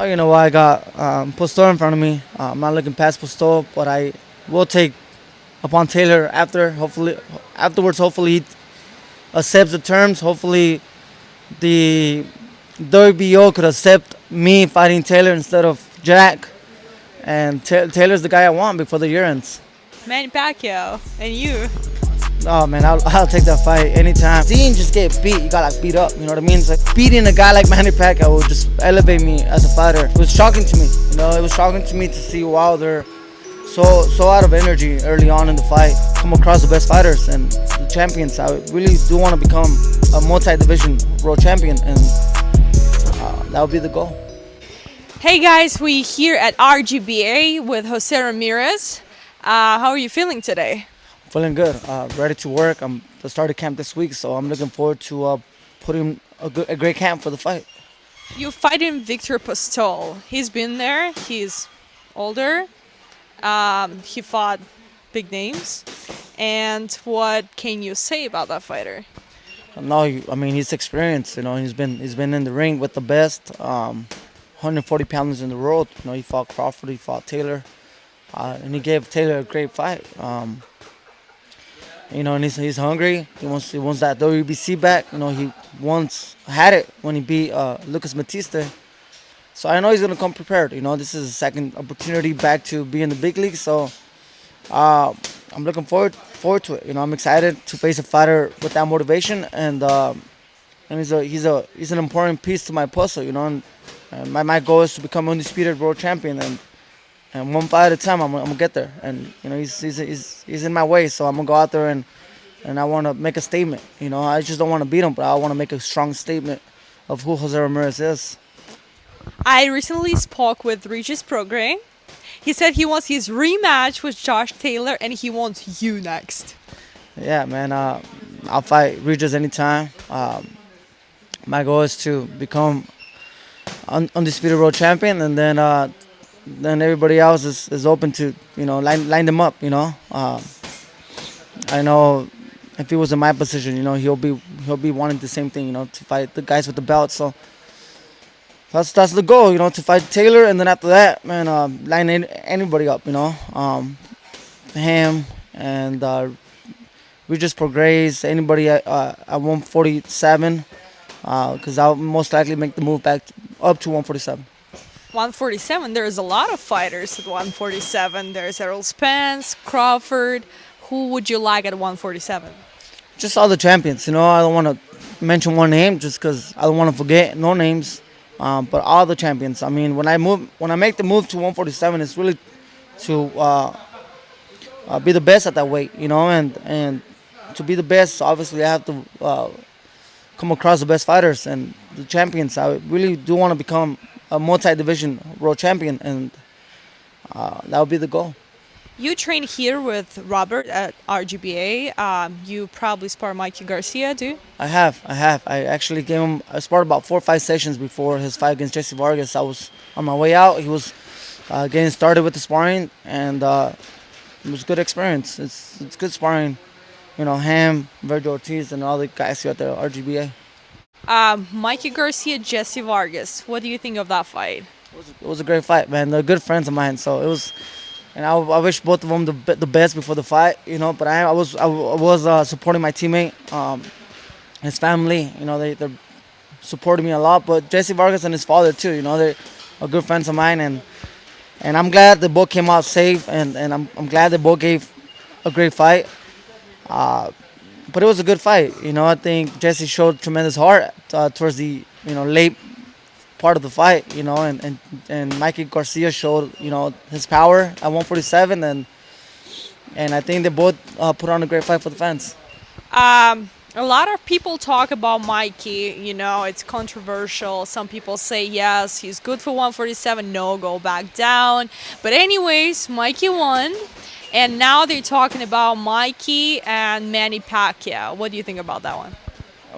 Oh, you know what? I got Postol in front of me. I'm not looking past Postol, but I will take upon Taylor afterwards. Hopefully, he accepts the terms. Hopefully, the WBO could accept me fighting Taylor instead of Jack. And Taylor's the guy I want before the year ends. Manny Pacquiao and you. Oh man, I'll take that fight anytime. Seeing just get beat, you got like beat up. You know what I mean? It's like beating a guy like Manny Pacquiao will just elevate me as a fighter. It was shocking to me. You know, it was shocking to me to see they're so out of energy early on in the fight. Come across the best fighters and the champions. I really do want to become a multi-division world champion, and that would be the goal. Hey guys, we here at RGBA with Jose Ramirez. How are you feeling today? Feeling good, ready to work. I'm started camp this week, so I'm looking forward to putting a great camp for the fight. You're fighting Viktor Postol. He's been there. He's older. He fought big names. And what can you say about that fighter? No, I mean he's experienced. You know, he's been in the ring with the best. 140 pounders in the world. You know, he fought Crawford, he fought Taylor, and he gave Taylor a great fight. You know, and he's hungry. He wants that WBC back. You know, he once had it when he beat Lucas Matista. So I know he's gonna come prepared. You know, this is his second opportunity back to be in the big league. So I'm looking forward to it. You know, I'm excited to face a fighter with that motivation, and he's an important piece to my puzzle. You know, and my goal is to become undisputed world champion, and one fight at a time, I'm gonna get there. And you know, he's in my way, so I'm gonna go out there and I want to make a statement. You know, I just don't want to beat him, but I want to make a strong statement of who Jose Ramirez is. I recently spoke with Regis Prograis. He said he wants his rematch with Josh Taylor, and he wants you next. Yeah, man. I'll fight Regis anytime. My goal is to become undisputed world champion, and then everybody else is open to, you know, line them up. You know, I know if he was in my position, you know, he'll be wanting the same thing, you know, to fight the guys with the belt. So that's the goal, you know, to fight Taylor, and then after that, man, line anybody up, you know, him and Regis Prograis, anybody at 147, because I'll most likely make the move back up to 147. 147, there's a lot of fighters at 147. There's Errol Spence, Crawford. Who would you like at 147? Just all the champions, you know. I don't want to mention one name just because I don't want to forget no names, but all the champions. I mean, when I make the move to 147, it's really to be the best at that weight, you know, and to be the best, obviously I have to come across the best fighters and the champions. I really do want to become a multi-division world champion, and that would be the goal. You train here with Robert at RGBA. You probably spar Mikey Garcia, do you? I have. I actually gave him. I sparred about 4 or 5 sessions before his fight against Jessie Vargas. I was on my way out. He was getting started with the sparring, and it was a good experience. It's good sparring. You know, him, Virgil Ortiz, and all the guys here at the RGBA. Mikey Garcia, Jessie Vargas. What do you think of that fight? It was a great fight, man. They're good friends of mine, so it was. And I wish both of them the best before the fight, you know. But I was supporting my teammate, his family. You know, they're supporting me a lot. But Jessie Vargas and his father too. You know, they're good friends of mine, and I'm glad they both came out safe, and I'm glad they both gave a great fight. But it was a good fight. You know, I think Jessie showed tremendous heart towards the, you know, late part of the fight, you know, and Mikey Garcia showed, you know, his power at 147, and I think they both put on a great fight for the fans. A lot of people talk about Mikey, you know, it's controversial. Some people say yes, he's good for 147, no, go back down. But anyways, Mikey won, and now they're talking about Mikey and Manny Pacquiao. What do you think about that one?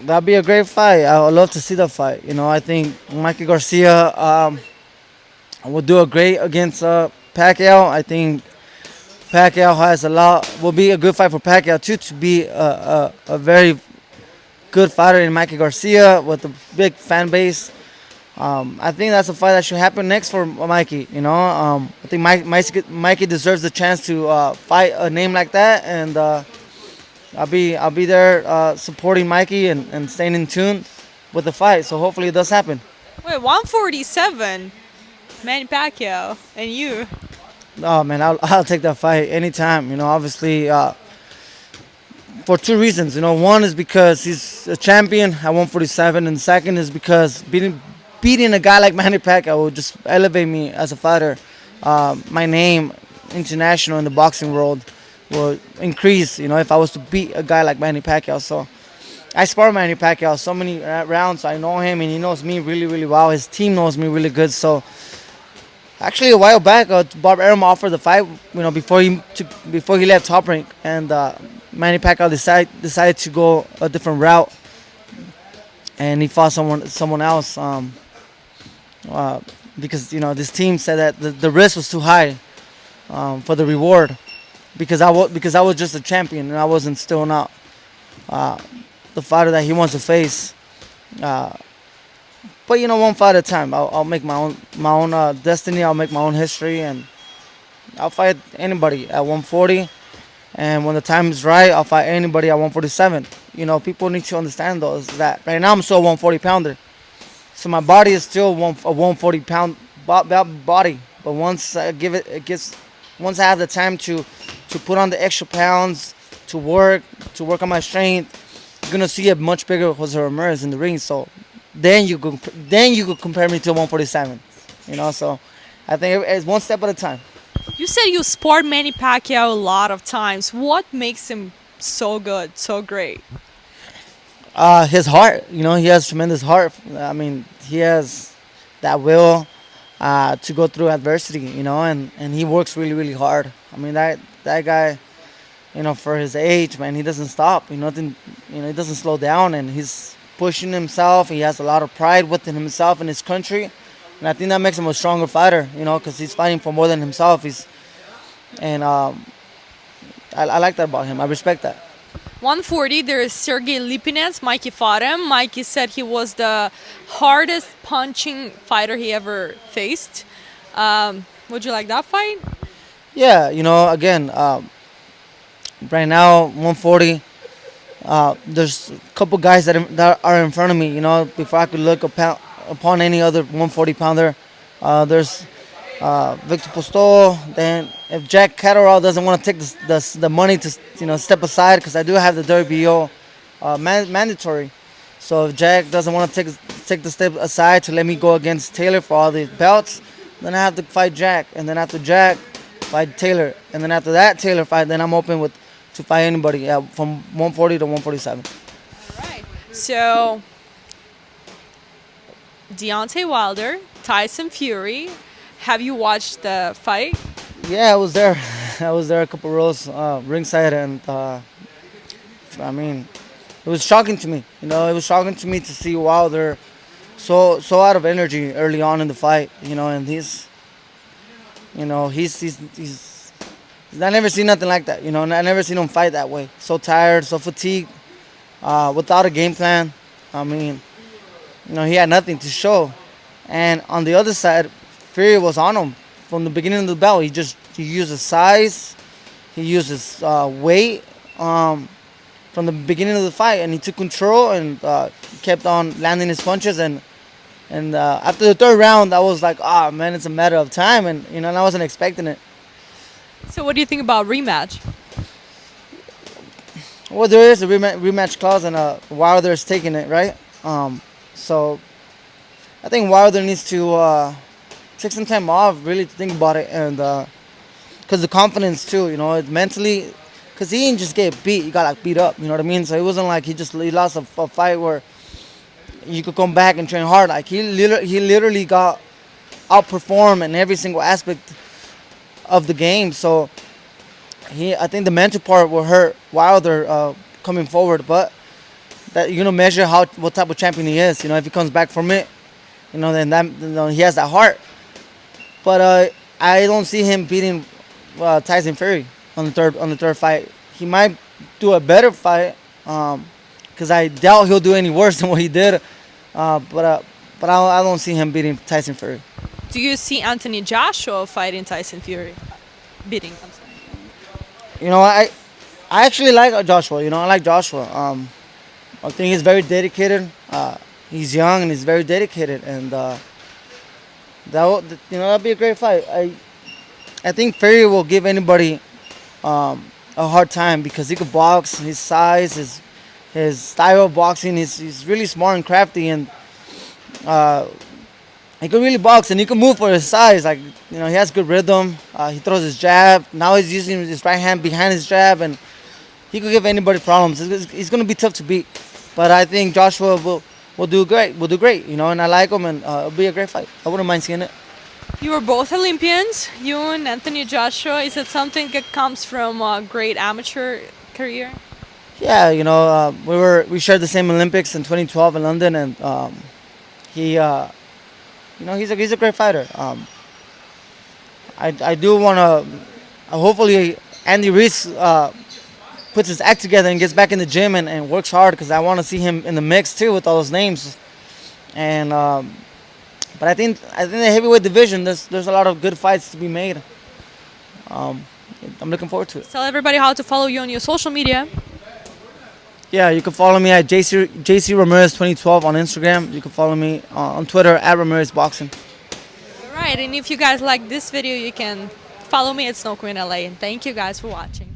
That'd be a great fight. I would love to see that fight. You know, I think Mikey Garcia will do a great against Pacquiao. I think Pacquiao will be a good fight for Pacquiao too, to be a very good fighter in Mikey Garcia with a big fan base. I think that's a fight that should happen next for Mikey. I think Mikey deserves the chance to fight a name like that, and I'll be there supporting Mikey and staying in tune with the fight. So hopefully it does happen. Wait, 147, Manny Pacquiao, and you. Oh man, I'll take that fight anytime. Obviously for two reasons. One is because he's a champion at 147, and second is because beating a guy like Manny Pacquiao will just elevate me as a fighter. My name international in the boxing world will increase. If I was to beat a guy like Manny Pacquiao. So I spar Manny Pacquiao so many rounds. So I know him, and he knows me really, really well. His team knows me really good. So actually, a while back, Bob Arum offered the fight. Before he left Top Rank, and Manny Pacquiao decided to go a different route, and he fought someone else. Because this team said that the risk was too high for the reward, because I was just a champion and I wasn't still not the fighter that he wants to face. But one fight at a time. I'll make my own destiny. I'll make my own history, and I'll fight anybody at 140. And when the time is right, I'll fight anybody at 147. People need to understand though is that right now I'm still a 140 pounder, so my body is still a 140 pound body. But once I once I have the time to put on the extra pounds to work on my strength, you're gonna see a much bigger Jose Ramirez in the ring. So then you could compare me to 147. So I think it's one step at a time. You said you sparred Manny Pacquiao a lot of times. What makes him so good, so great? His heart. He has tremendous heart. I mean, he has that will to go through adversity. And he works really, really hard. I mean, that guy, for his age, man, he doesn't stop. He doesn't slow down, and he's pushing himself. He has a lot of pride within himself and his country, and I think that makes him a stronger fighter. Because he's fighting for more than himself. I like that about him. I respect that. 140, there is Sergey Lipinets. Mikey fought him. Mikey said he was the hardest punching fighter he ever faced. Would you like that fight? Yeah, again, right now, 140, there's a couple guys that are in front of me, before I could look upon any other 140 pounder. There's Viktor Postol. Then if Jack Catterall doesn't want to take the money to step aside, because I do have the WBO mandatory. So if Jack doesn't want to take the step aside to let me go against Taylor for all the belts, then I have to fight Jack, and then after Jack, fight Taylor, and then after that Taylor fight, then I'm open to fight anybody from 140 to 147. All right. So Deontay Wilder, Tyson Fury. Have you watched the fight? Yeah, I was there. I was there a couple rows ringside, and I mean, it was shocking to me. It was shocking to me to see Wilder so out of energy early on in the fight. And he's I never seen nothing like that. I never seen him fight that way. So tired, so fatigued, without a game plan. I mean, he had nothing to show. And on the other side, Fury was on him from the beginning of the battle. He used his size, he used his weight from the beginning of the fight, and he took control and kept on landing his punches. And after the third round, I was like, man, it's a matter of time, and I wasn't expecting it. So what do you think about rematch? Well, there is a rematch clause, and Wilder's taking it, right? So I think Wilder needs to take some time off, really to think about it, and because the confidence too, it's mentally, because he didn't just get beat, he got beat up, you know what I mean? So it wasn't like he lost a fight where you could come back and train hard. Like he literally got outperformed in every single aspect of the game. So I think the mental part will hurt Wilder coming forward, but that you're gonna measure what type of champion he is. If he comes back from it, then he has that heart. But I don't see him beating Tyson Fury on the third fight. He might do a better fight, because I doubt he'll do any worse than what he did. But but I don't see him beating Tyson Fury. Do you see Anthony Joshua fighting Tyson Fury? Beating, I'm sorry. You know, I actually like Joshua. You know, I like Joshua. I think he's very dedicated. He's young and he's very dedicated, and that'll be a great fight. I think Fury will give anybody a hard time because he could box. His size, his style of boxing, he's really smart and crafty, and he could really box and he could move for his size. Like, he has good rhythm. He throws his jab. Now he's using his right hand behind his jab, and he could give anybody problems. He's going to be tough to beat, but I think Joshua will do great. Will do great, and I like him, and it'll be a great fight. I wouldn't mind seeing it. You were both Olympians, you and Anthony Joshua. Is it something that comes from a great amateur career? Yeah, we shared the same Olympics in 2012 in London, and he's a great fighter. I do want to. Hopefully, Andy Reese puts his act together and gets back in the gym and works hard, because I want to see him in the mix too with all those names. And but I think the heavyweight division, there's a lot of good fights to be made. I'm looking forward to it. Tell everybody how to follow you on your social media. Yeah, you can follow me at Jesse Ramirez 2012 on Instagram. You can follow me on Twitter at Ramirez Boxing. All right, and if you guys like this video, you can follow me at Snow Queen LA. And thank you guys for watching.